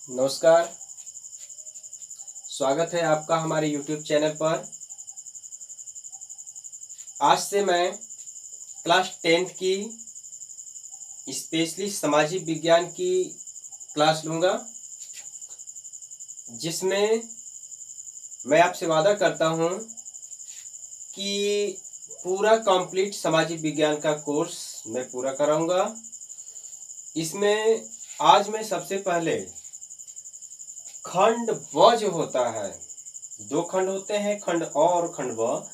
नमस्कार। स्वागत है आपका हमारे YouTube चैनल पर। आज से मैं क्लास 10th की स्पेशली सामाजिक विज्ञान की क्लास लूँगा, जिसमें मैं आपसे वादा करता हूँ कि पूरा कंप्लीट सामाजिक विज्ञान का कोर्स मैं पूरा कराऊँगा। इसमें आज मैं सबसे पहले खंड ब जो होता है, 2 खंड होते हैं, खंड अ और खंड ब।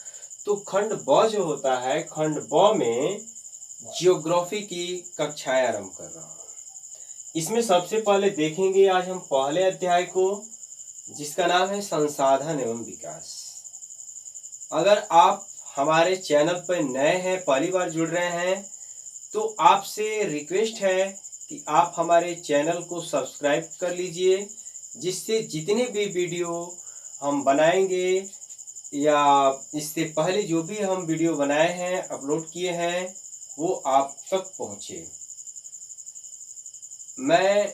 तो खंड ब जो होता है, खंड ब में जियोग्राफी की कक्षाएं आरंभ कर रहा हूँ। इसमें सबसे पहले देखेंगे आज हम पहले अध्याय को, जिसका नाम है संसाधन एवं विकास। अगर आप हमारे चैनल पर नए हैं, पहली बार जुड़ रहे हैं, तो आपसे रिक्वेस्ट है कि आप हमारे चैनल को सब्सक्राइब कर लीजिए, जिससे जितने भी वीडियो हम बनाएंगे या इससे पहले जो भी हम वीडियो बनाए हैं, अपलोड किए हैं, वो आप तक पहुँचे। मैं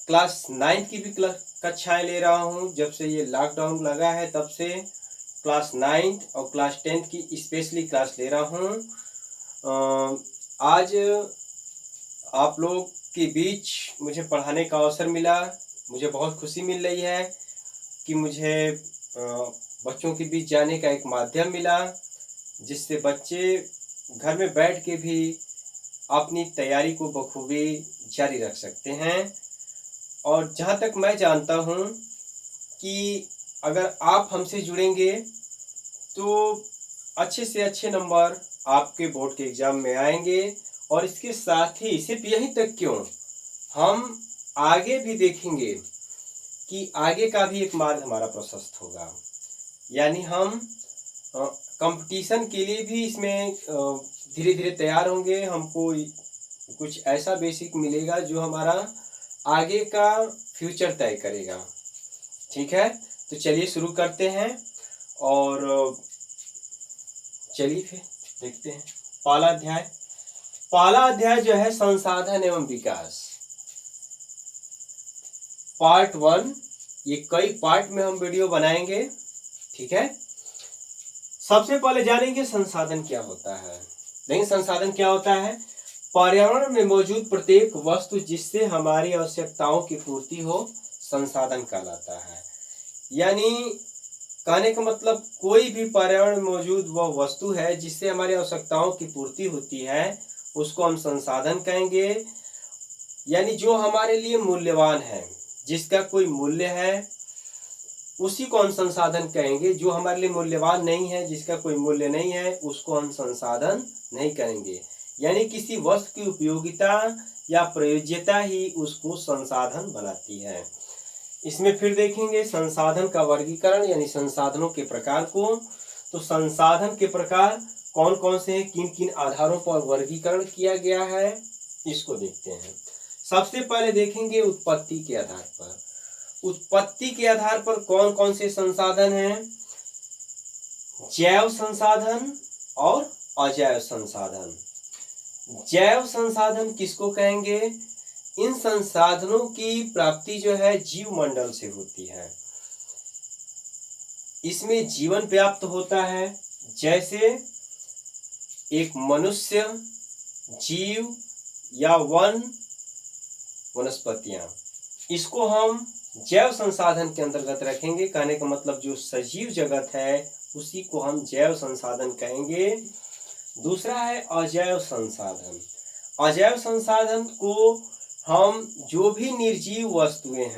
क्लास 9 की भी कक्षाएं ले रहा हूँ। जब से ये लॉकडाउन लगा है तब से क्लास 9 और क्लास 10 की स्पेशली क्लास ले रहा हूँ। आज आप लोग के बीच मुझे पढ़ाने का अवसर मिला। मुझे बहुत खुशी मिल रही है कि मुझे बच्चों के बीच जाने का एक माध्यम मिला, जिससे बच्चे घर में बैठ के भी अपनी तैयारी को बखूबी जारी रख सकते हैं। और जहाँ तक मैं जानता हूँ कि अगर आप हमसे जुड़ेंगे तो अच्छे से अच्छे नंबर आपके बोर्ड के एग्ज़ाम में आएंगे। और इसके साथ ही सिर्फ यहीं तक क्यों, हम आगे भी देखेंगे कि आगे का भी एक मार्ग हमारा प्रशस्त होगा। यानी हम कंपटीशन के लिए भी इसमें धीरे धीरे तैयार होंगे। हमको कुछ ऐसा बेसिक मिलेगा जो हमारा आगे का फ्यूचर तय करेगा। ठीक है, तो चलिए शुरू करते हैं और चलिए फिर देखते हैं पहला अध्याय जो है संसाधन एवं विकास, पार्ट 1। ये कई पार्ट में हम वीडियो बनाएंगे। ठीक है, सबसे पहले जानेंगे संसाधन क्या होता है। देखिए संसाधन क्या होता है। पर्यावरण में मौजूद प्रत्येक वस्तु जिससे हमारी आवश्यकताओं की पूर्ति हो, संसाधन कहलाता है। यानी कहने का मतलब कोई भी पर्यावरण में मौजूद वह वस्तु है जिससे हमारी आवश्यकताओं की पूर्ति होती है, उसको हम संसाधन कहेंगे। यानी जो हमारे लिए मूल्यवान है, जिसका कोई मूल्य है, उसी को हम संसाधन कहेंगे। जो हमारे लिए मूल्यवान नहीं है, जिसका कोई मूल्य नहीं है, उसको हम संसाधन नहीं कहेंगे। यानी किसी वस्तु की उपयोगिता या प्रयोज्यता ही उसको संसाधन बनाती है। इसमें फिर देखेंगे संसाधन का वर्गीकरण, यानी संसाधनों के प्रकार को। तो संसाधन के प्रकार कौन कौन से हैं, किन किन आधारों पर वर्गीकरण किया गया है, इसको देखते हैं। सबसे पहले देखेंगे उत्पत्ति के आधार पर। उत्पत्ति के आधार पर कौन कौन से संसाधन हैं। जैव संसाधन और अजैव संसाधन। जैव संसाधन किसको कहेंगे? इन संसाधनों की प्राप्ति जो है जीव मंडल से होती है। इसमें जीवन व्याप्त होता है, जैसे एक मनुष्य, जीव या वनस्पतियां। इसको हम जैव संसाधन के अंतर्गत रखेंगे। कहने का मतलब जो सजीव जगत है उसी को हम जैव संसाधन कहेंगे। दूसरा है अजैव संसाधन। अजैव संसाधन को हम जो भी निर्जीव वस्तुएं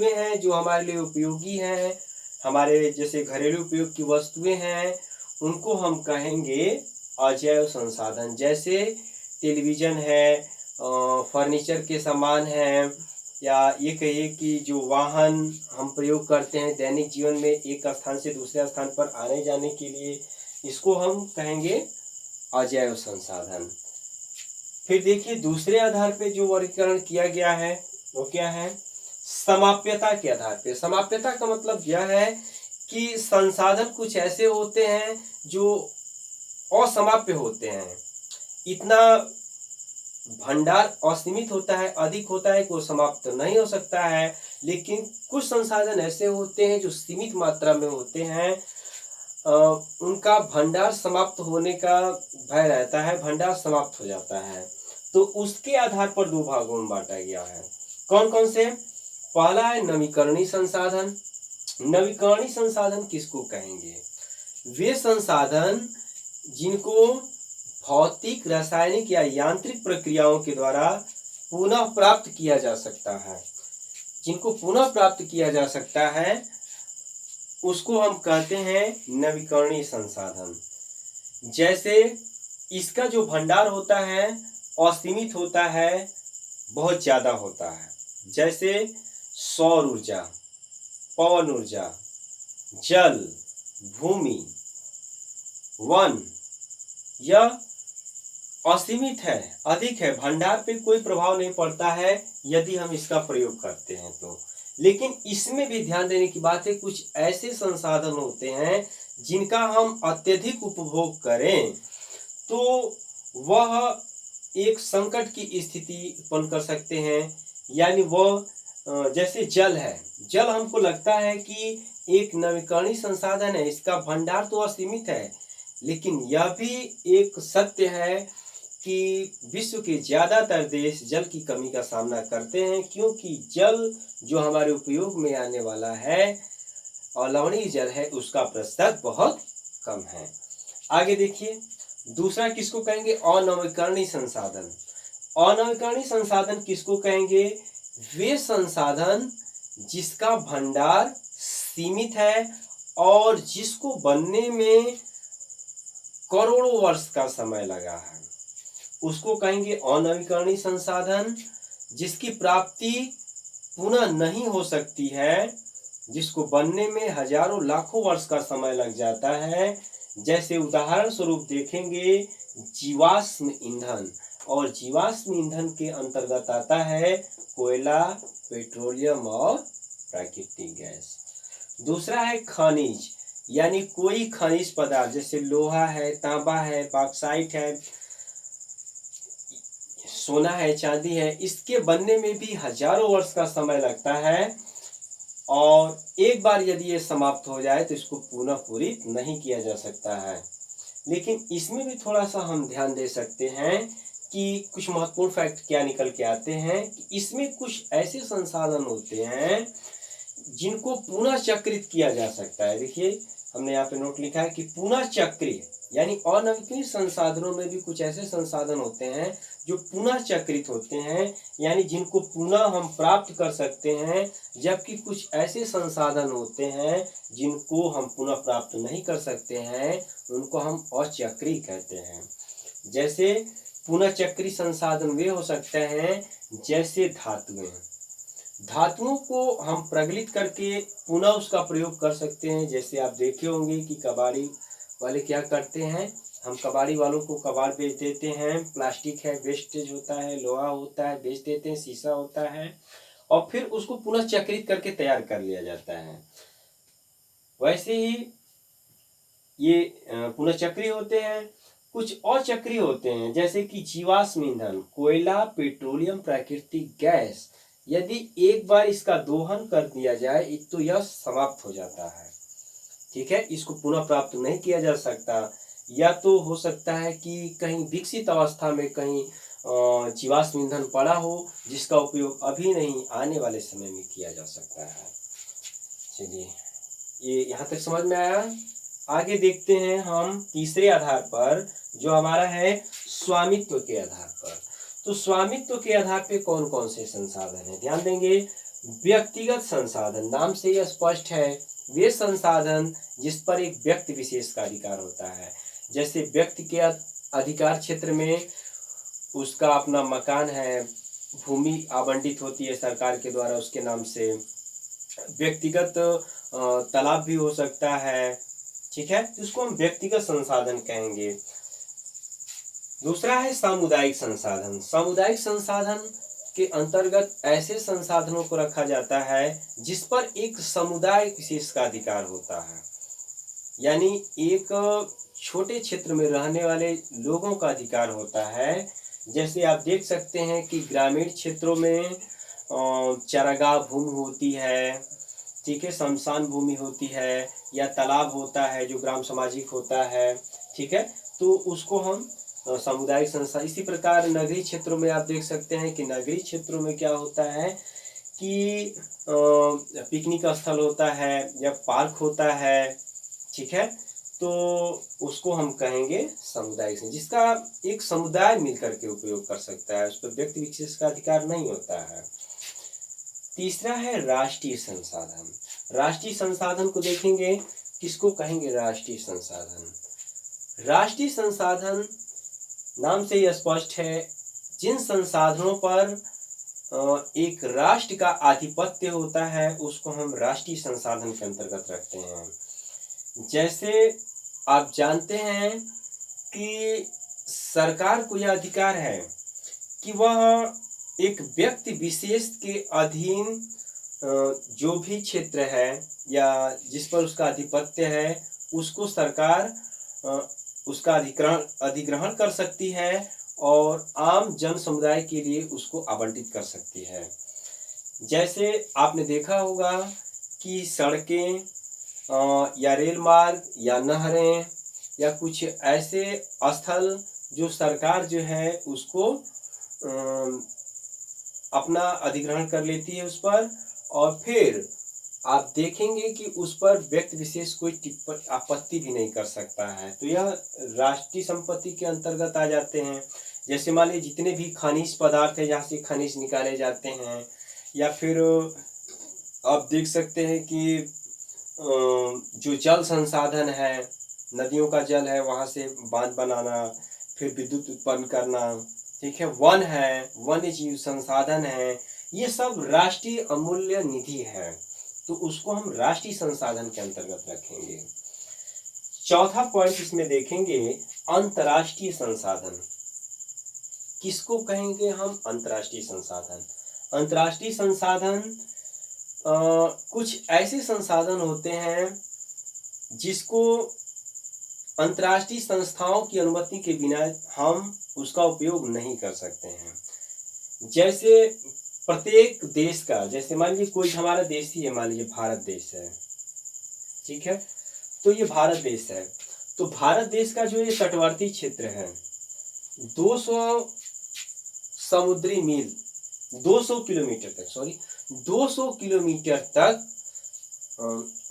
हैं, जो हमारे लिए उपयोगी हैं, हमारे जैसे घरेलू उपयोग की वस्तुएं हैं, उनको हम कहेंगे अजैव संसाधन। जैसे टेलीविज़न है, फर्नीचर के सामान हैं, या ये कहिए कि जो वाहन हम प्रयोग करते हैं दैनिक जीवन में एक स्थान से दूसरे स्थान पर आने जाने के लिए, इसको हम कहेंगे अजैव संसाधन। फिर देखिए दूसरे आधार पे जो वर्गीकरण किया गया है वो क्या है? समाप्यता के आधार पे। समाप्यता का मतलब यह है कि संसाधन कुछ ऐसे होते हैं जो असमाप्य होते हैं। इतना भंडार असीमित होता है, अधिक होता है, वो समाप्त तो नहीं हो सकता है। लेकिन कुछ संसाधन ऐसे होते हैं जो सीमित मात्रा में होते हैं, अ, उनका भंडार समाप्त होने का भय रहता है, भंडार समाप्त हो जाता है। तो उसके आधार पर दो भागों में बांटा गया है। कौन कौन से? पहला है नवीकरणीय संसाधन। नवीकरणीय संसाधन किसको कहेंगे? वे संसाधन जिनको भौतिक, रासायनिक या यांत्रिक प्रक्रियाओं के द्वारा पुनः प्राप्त किया जा सकता है। जिनको पुनः प्राप्त किया जा सकता है उसको हम कहते हैं नवीकरणीय संसाधन। जैसे इसका जो भंडार होता है असीमित होता है, बहुत ज्यादा होता है। जैसे सौर ऊर्जा, पवन ऊर्जा, जल, भूमि, वन, यह असीमित है, अधिक है, भंडार पे कोई प्रभाव नहीं पड़ता है यदि हम इसका प्रयोग करते हैं तो। लेकिन इसमें भी ध्यान देने की बात है, कुछ ऐसे संसाधन होते हैं जिनका हम अत्यधिक उपभोग करें तो वह एक संकट की स्थिति उत्पन्न कर सकते हैं। यानी वह जैसे जल है, जल हमको लगता है कि एक नवीकरणीय संसाधन है, इसका भंडार तो असीमित है, लेकिन यह भी एक सत्य है कि विश्व के ज्यादातर देश जल की कमी का सामना करते हैं, क्योंकि जल जो हमारे उपयोग में आने वाला है और लवणीय जल है उसका प्रतिशत बहुत कम है। आगे देखिए, दूसरा किसको कहेंगे? अनवीकरणीय संसाधन। अनवीकरणीय संसाधन किसको कहेंगे? वे संसाधन जिसका भंडार सीमित है और जिसको बनने में करोड़ों वर्ष का समय लगा है, उसको कहेंगे अनवीकरणीय संसाधन। जिसकी प्राप्ति पुनः नहीं हो सकती है, जिसको बनने में हजारों लाखों वर्ष का समय लग जाता है। जैसे उदाहरण स्वरूप देखेंगे जीवाश्म ईंधन, और जीवाश्म ईंधन के अंतर्गत आता है कोयला, पेट्रोलियम और प्राकृतिक गैस। दूसरा है खनिज, यानी कोई खनिज पदार्थ जैसे लोहा है, तांबा है, बॉक्साइट है, सोना है, चांदी है, इसके बनने में भी हजारों वर्ष का समय लगता है और एक बार यदि ये समाप्त हो जाए तो इसको पुनः पूरित नहीं किया जा सकता है। लेकिन इसमें भी थोड़ा सा हम ध्यान दे सकते हैं कि कुछ महत्वपूर्ण फैक्ट क्या निकल के आते हैं कि इसमें कुछ ऐसे संसाधन होते हैं जिनको पुनः चक्रित किया जा सकता है। देखिए हमने यहाँ पे नोट लिखा है कि पुनः चक्रिय, यानी अनवीकरणीय संसाधनों में भी कुछ ऐसे संसाधन होते हैं जो पुनः चक्रित होते हैं, यानी जिनको पुनः हम प्राप्त कर सकते हैं। जबकि कुछ ऐसे संसाधन होते हैं जिनको हम पुनः प्राप्त नहीं कर सकते हैं, उनको हम अचक्रीय कहते हैं। जैसे पुनः चक्रीय संसाधन वे हो सकते हैं जैसे धातुएं। धातुओं को हम प्रगलित करके पुनः उसका प्रयोग कर सकते हैं। जैसे आप देखे होंगे कि कबाड़ी वाले क्या करते हैं, हम कबाड़ी वालों को कबाड़ बेच देते हैं, प्लास्टिक है वेस्टेज होता है, लोहा होता है बेच देते हैं, शीशा होता है, और फिर उसको पुनः चक्रित करके तैयार कर लिया जाता है। वैसे ही ये पुनः चक्रीय होते हैं। कुछ अचक्रीय होते हैं जैसे कि जीवाश्म ईंधन, कोयला, पेट्रोलियम, प्राकृतिक गैस। यदि एक बार इसका दोहन कर दिया जाए तो यह समाप्त हो जाता है, ठीक है, इसको पुनः प्राप्त नहीं किया जा सकता। या तो हो सकता है कि कहीं विकसित अवस्था में कहीं जीवाश्म ईंधन पड़ा हो जिसका उपयोग अभी नहीं, आने वाले समय में किया जा सकता है। चलिए, ये यहाँ तक समझ में आया। आगे देखते हैं हम तीसरे आधार पर, जो हमारा है स्वामित्व के आधार पर। तो स्वामित्व के आधार पे कौन कौन से संसाधन है, ध्यान देंगे। व्यक्तिगत संसाधन, नाम से यह स्पष्ट है, वे संसाधन जिस पर एक व्यक्ति विशेष का अधिकार होता है। जैसे व्यक्ति के अधिकार क्षेत्र में उसका अपना मकान है, भूमि आवंटित होती है सरकार के द्वारा उसके नाम से, व्यक्तिगत तालाब भी हो सकता है, ठीक है, इसको हम व्यक्तिगत संसाधन कहेंगे। दूसरा है सामुदायिक संसाधन। सामुदायिक संसाधन के अंतर्गत ऐसे संसाधनों को रखा जाता है जिस पर एक समुदाय विशेष का अधिकार होता है, यानी एक छोटे क्षेत्र में रहने वाले लोगों का अधिकार होता है जैसे आप देख सकते हैं कि ग्रामीण क्षेत्रों में चारागाह भूमि होती है, ठीक है, श्मशान भूमि होती है, या तालाब होता है जो ग्राम सामाजिक होता है, ठीक है, तो उसको हम सामुदायिक संस्था। इसी प्रकार नगरीय क्षेत्रों में आप देख सकते हैं कि नगरीय क्षेत्रों में क्या होता है कि पिकनिक स्थल होता है या पार्क होता है, ठीक है, तो उसको हम कहेंगे सामुदायिक संस्था, जिसका एक समुदाय मिलकर के उपयोग कर सकता है, उस पर व्यक्ति विशेष का अधिकार नहीं होता है। तीसरा है राष्ट्रीय संसाधन। राष्ट्रीय संसाधन को देखेंगे, किसको कहेंगे राष्ट्रीय संसाधन? राष्ट्रीय संसाधन नाम से ही स्पष्ट है, जिन संसाधनों पर एक राष्ट्र का आधिपत्य होता है उसको हम राष्ट्रीय संसाधन के अंतर्गत रखते हैं। जैसे आप जानते हैं कि सरकार को यह अधिकार है कि वह एक व्यक्ति विशेष के अधीन जो भी क्षेत्र है या जिस पर उसका आधिपत्य है उसको सरकार उसका अधिग्रहण कर सकती है और आम जन समुदाय के लिए उसको आवंटित कर सकती है। जैसे आपने देखा होगा कि सड़कें या रेल मार्ग या नहरें या कुछ ऐसे स्थल जो सरकार जो है उसको अपना अधिग्रहण कर लेती है उस पर, और फिर आप देखेंगे कि उस पर व्यक्ति विशेष कोई टिप्पणी आपत्ति भी नहीं कर सकता है, तो यह राष्ट्रीय संपत्ति के अंतर्गत आ जाते हैं। जैसे मान लीजिए जितने भी खनिज पदार्थ है जहाँ से खनिज निकाले जाते हैं, या फिर आप देख सकते हैं कि जो जल संसाधन है, नदियों का जल है वहाँ से बांध बनाना, फिर विद्युत उत्पन्न करना, ठीक है, वन है, वन्य जीव संसाधन है, ये सब राष्ट्रीय अमूल्य निधि है, तो उसको हम राष्ट्रीय संसाधन के अंतर्गत रखेंगे। चौथा पॉइंट इसमें देखेंगे अंतर्राष्ट्रीय संसाधन। किसको कहेंगे हम अंतर्राष्ट्रीय संसाधन? अंतर्राष्ट्रीय संसाधन कुछ ऐसे संसाधन होते हैं जिसको अंतर्राष्ट्रीय संस्थाओं की अनुमति के बिना हम उसका उपयोग नहीं कर सकते हैं। जैसे प्रत्येक देश का, जैसे मान लीजिए कोई हमारा देश ही है, मान लीजिए भारत देश है, ठीक है, तो ये भारत देश है, तो भारत देश का जो ये तटवर्ती क्षेत्र है 200 समुद्री मील 200 किलोमीटर तक, सॉरी 200 किलोमीटर तक,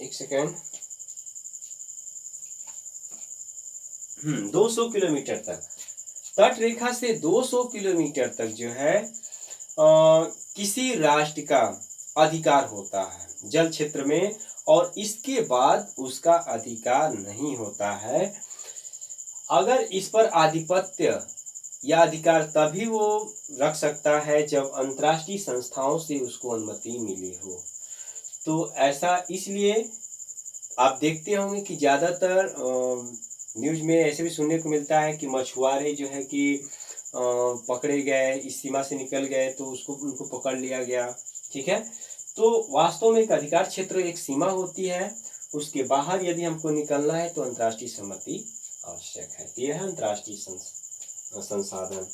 एक सेकेंड, 200 किलोमीटर तक, तट रेखा से 200 किलोमीटर तक जो है किसी राष्ट्र का अधिकार होता है जल क्षेत्र में, और इसके बाद उसका अधिकार नहीं होता है। अगर इस पर आधिपत्य या अधिकार तभी वो रख सकता है जब अंतर्राष्ट्रीय संस्थाओं से उसको अनुमति मिली हो। तो ऐसा इसलिए आप देखते होंगे कि ज़्यादातर न्यूज़ में ऐसे भी सुनने को मिलता है कि मछुआरे जो है कि पकड़े गए, इस सीमा से निकल गए तो उनको पकड़ लिया गया, ठीक है, तो वास्तव में एक अधिकार क्षेत्र एक सीमा होती है, उसके बाहर यदि हमको निकलना है तो अंतर्राष्ट्रीय सम्मति आवश्यक है। यह है अंतर्राष्ट्रीय संसाधन।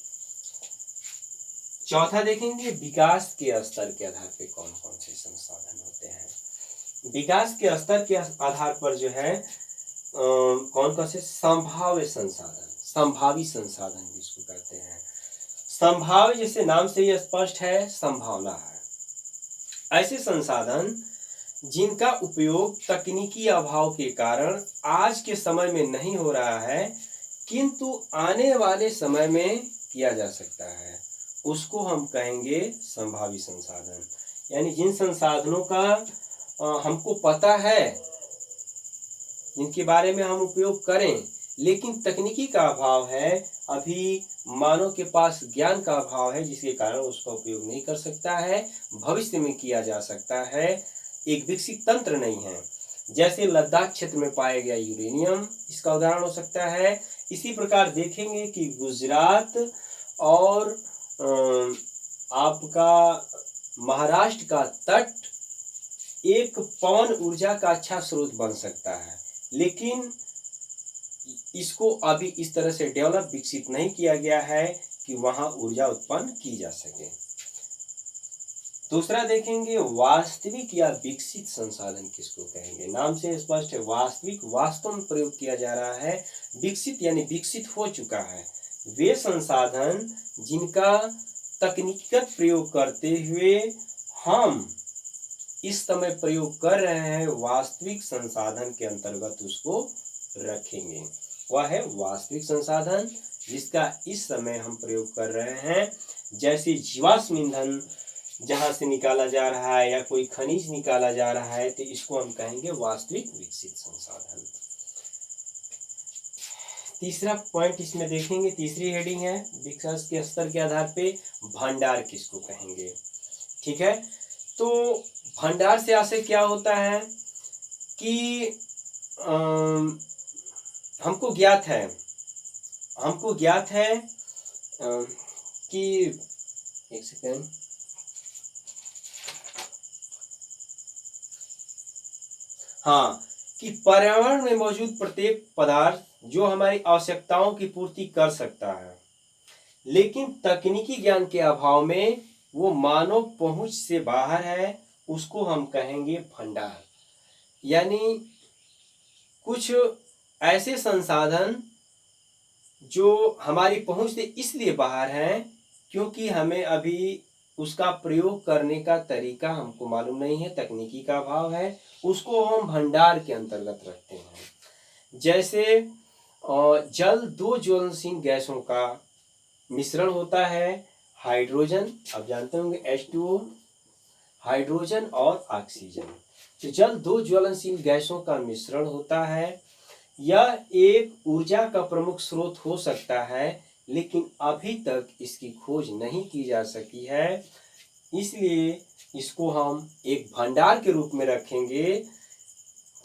चौथा देखेंगे विकास के स्तर के आधार पर कौन कौन से संसाधन होते हैं। विकास के स्तर के आधार पर जो है कौन कौन से संभाव्य संसाधन, संभावी संसाधन जिसको कहते हैं। संभाव्य जैसे नाम से ही स्पष्ट है, संभावना है। ऐसे संसाधन जिनका उपयोग तकनीकी अभाव के कारण आज के समय में नहीं हो रहा है किंतु आने वाले समय में किया जा सकता है, उसको हम कहेंगे संभावी संसाधन। यानी जिन संसाधनों का हमको पता है, जिनके बारे में हम उपयोग करें, लेकिन तकनीकी का अभाव है, अभी मानव के पास ज्ञान का अभाव है जिसके कारण उसका उपयोग नहीं कर सकता है, भविष्य में किया जा सकता है, एक विकसित तंत्र नहीं है। जैसे लद्दाख क्षेत्र में पाया गया यूरेनियम इसका उदाहरण हो सकता है। इसी प्रकार देखेंगे कि गुजरात और आपका महाराष्ट्र का तट एक पवन ऊर्जा का अच्छा स्रोत बन सकता है, लेकिन इसको अभी इस तरह से डेवलप विकसित नहीं किया गया है कि वहाँ ऊर्जा उत्पन्न की जा सके। दूसरा देखेंगे वास्तविक या विकसित संसाधन किसको कहेंगे। नाम से स्पष्ट है, वास्तविक वास्तव में प्रयोग किया जा रहा है, विकसित यानी विकसित हो चुका है वे संसाधन जिनका तकनीकीगत प्रयोग करते हुए हम इस समय प्रयोग कर रहे हैं, वास्तविक संसाधन के अंतर्गत उसको रखेंगे। वह है वास्तविक संसाधन जिसका इस समय हम प्रयोग कर रहे हैं, जैसे जीवाश्म ईंधन जहां से निकाला जा रहा है या कोई खनिज निकाला जा रहा है, तो इसको हम कहेंगे वास्तविक विकसित संसाधन। तीसरा पॉइंट इसमें देखेंगे, तीसरी हेडिंग है विकास के स्तर के आधार पे भंडार किसको कहेंगे। ठीक है, तो भंडार से आशय क्या होता है कि हमको ज्ञात है कि एक सेकेंड, हाँ, कि पर्यावरण में मौजूद प्रत्येक पदार्थ जो हमारी आवश्यकताओं की पूर्ति कर सकता है, लेकिन तकनीकी ज्ञान के अभाव में वो मानव पहुंच से बाहर है, उसको हम कहेंगे भंडार। यानी कुछ ऐसे संसाधन जो हमारी पहुंच से इसलिए बाहर हैं क्योंकि हमें अभी उसका प्रयोग करने का तरीका हमको मालूम नहीं है, तकनीकी का अभाव है, उसको हम भंडार के अंतर्गत रखते हैं। जैसे जल दो ज्वलनशील गैसों का मिश्रण होता है, हाइड्रोजन, आप जानते होंगे H2O, हाइड्रोजन और ऑक्सीजन। तो जल दो ज्वलनशील गैसों का मिश्रण होता है, यह एक ऊर्जा का प्रमुख स्रोत हो सकता है, लेकिन अभी तक इसकी खोज नहीं की जा सकी है, इसलिए इसको हम एक भंडार के रूप में रखेंगे।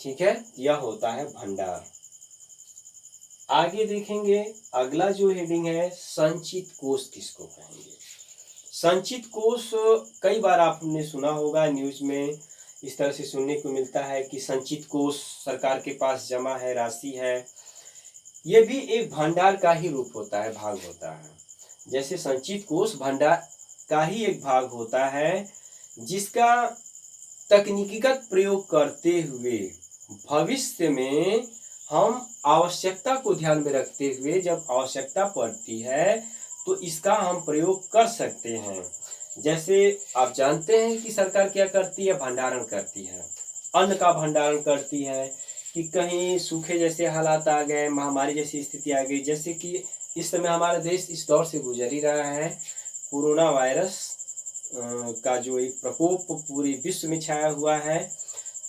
ठीक है, यह होता है भंडार। आगे देखेंगे, अगला जो हेडिंग है संचित कोष किसको कहेंगे। संचित कोष कई बार आपने सुना होगा, न्यूज में इस तरह से सुनने को मिलता है कि संचित कोष सरकार के पास जमा है, राशि है। ये भी एक भंडार का ही रूप होता है, भाग होता है। जैसे संचित कोष भंडार का ही एक भाग होता है, जिसका तकनीकीगत प्रयोग करते हुए भविष्य में हम आवश्यकता को ध्यान में रखते हुए जब आवश्यकता पड़ती है तो इसका हम प्रयोग कर सकते हैं। जैसे आप जानते हैं कि सरकार क्या करती है, भंडारण करती है, अन्न का भंडारण करती है कि कहीं सूखे जैसे हालात आ गए, महामारी जैसी स्थिति आ गई, जैसे कि इस समय हमारा देश इस दौर से गुजर ही रहा है, कोरोना वायरस का जो एक प्रकोप पूरे विश्व में छाया हुआ है।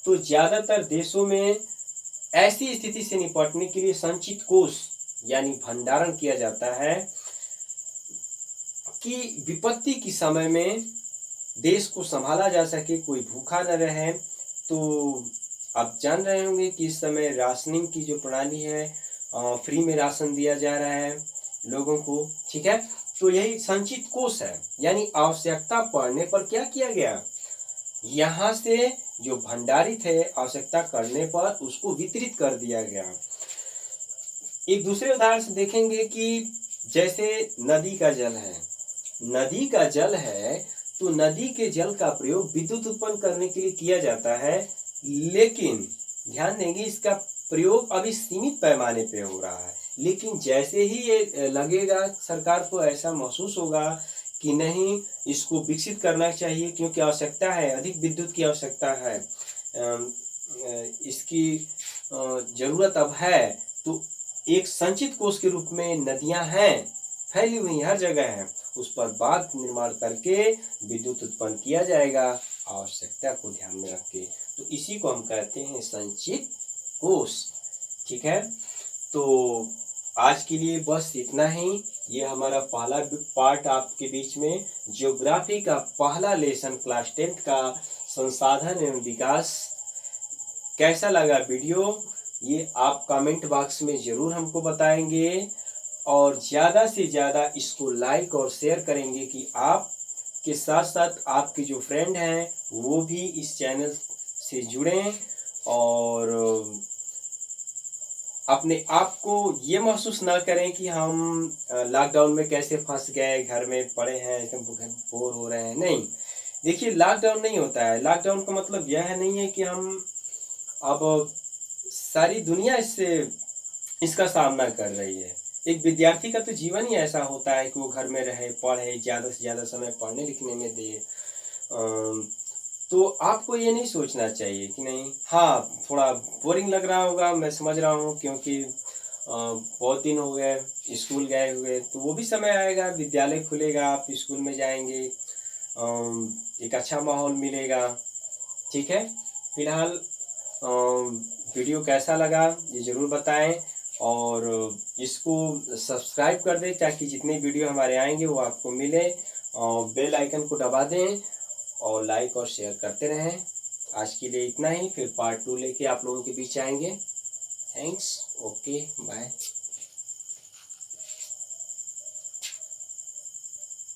तो ज़्यादातर देशों में ऐसी स्थिति से निपटने के लिए संचित कोष यानी भंडारण किया जाता है कि विपत्ति के समय में देश को संभाला जा सके, कोई भूखा न रहे। तो आप जान रहे होंगे कि इस समय राशनिंग की जो प्रणाली है, फ्री में राशन दिया जा रहा है लोगों को। ठीक है, तो यही संचित कोष है, यानी आवश्यकता पड़ने पर क्या किया गया, यहाँ से जो भंडारित है आवश्यकता करने पर उसको वितरित कर दिया गया। एक दूसरे उदाहरण से देखेंगे कि जैसे नदी का जल है तो नदी के जल का प्रयोग विद्युत उत्पन्न करने के लिए किया जाता है, लेकिन ध्यान देंगे इसका प्रयोग अभी सीमित पैमाने पे हो रहा है। लेकिन जैसे ही ये लगेगा, सरकार को ऐसा महसूस होगा कि नहीं, इसको विकसित करना चाहिए क्योंकि आवश्यकता है, अधिक विद्युत की आवश्यकता है, इसकी जरूरत अब है, तो एक संचित कोष के रूप में नदियां हैं, फैली हुई हर जगह है, उस पर बांध निर्माण करके विद्युत उत्पन्न किया जाएगा आवश्यकता को ध्यान में रख के। तो इसी को हम कहते हैं संचित कोष। ठीक है, तो आज के लिए बस इतना ही। ये हमारा पहला पार्ट आपके बीच में ज्योग्राफी का पहला लेसन क्लास 10 का संसाधन एवं विकास। कैसा लगा वीडियो ये आप कमेंट बॉक्स में ज़रूर हमको बताएंगे, और ज़्यादा से ज़्यादा इसको लाइक और शेयर करेंगे कि आप के साथ साथ आपके जो फ्रेंड हैं वो भी इस चैनल से जुड़ें और अपने आप को ये महसूस ना करें कि हम लॉकडाउन में कैसे फँस गए, घर में पड़े हैं, एकदम बोर हो रहे हैं, नहीं। देखिए लॉकडाउन नहीं होता है, लॉकडाउन का मतलब यह नहीं है कि हम अब सारी दुनिया इसका सामना कर रही है। एक विद्यार्थी का तो जीवन ही ऐसा होता है कि वो घर में रहे, पढ़े, ज़्यादा से ज़्यादा समय पढ़ने-लिखने में दे। तो आपको ये नहीं सोचना चाहिए कि नहीं हाँ, थोड़ा बोरिंग लग रहा होगा, मैं समझ रहा हूँ क्योंकि बहुत दिन हो गए स्कूल गए हुए, तो वो भी समय आएगा, विद्यालय खुलेगा, आप स्कूल में जाएँगे, एक अच्छा माहौल मिलेगा, ठीक है? फिलहाल वीडियो कैसा लगा ये ज़रूर बताएँ और इसको सब्सक्राइब कर दें ताकि जितने वीडियो हमारे आएँगे वो आपको मिले और बेल आइकन को दबा दें और लाइक और शेयर करते रहें। आज के लिए इतना ही, फिर पार्ट 2 लेके आप लोगों के बीच आएँगे। Thanks, okay, bye.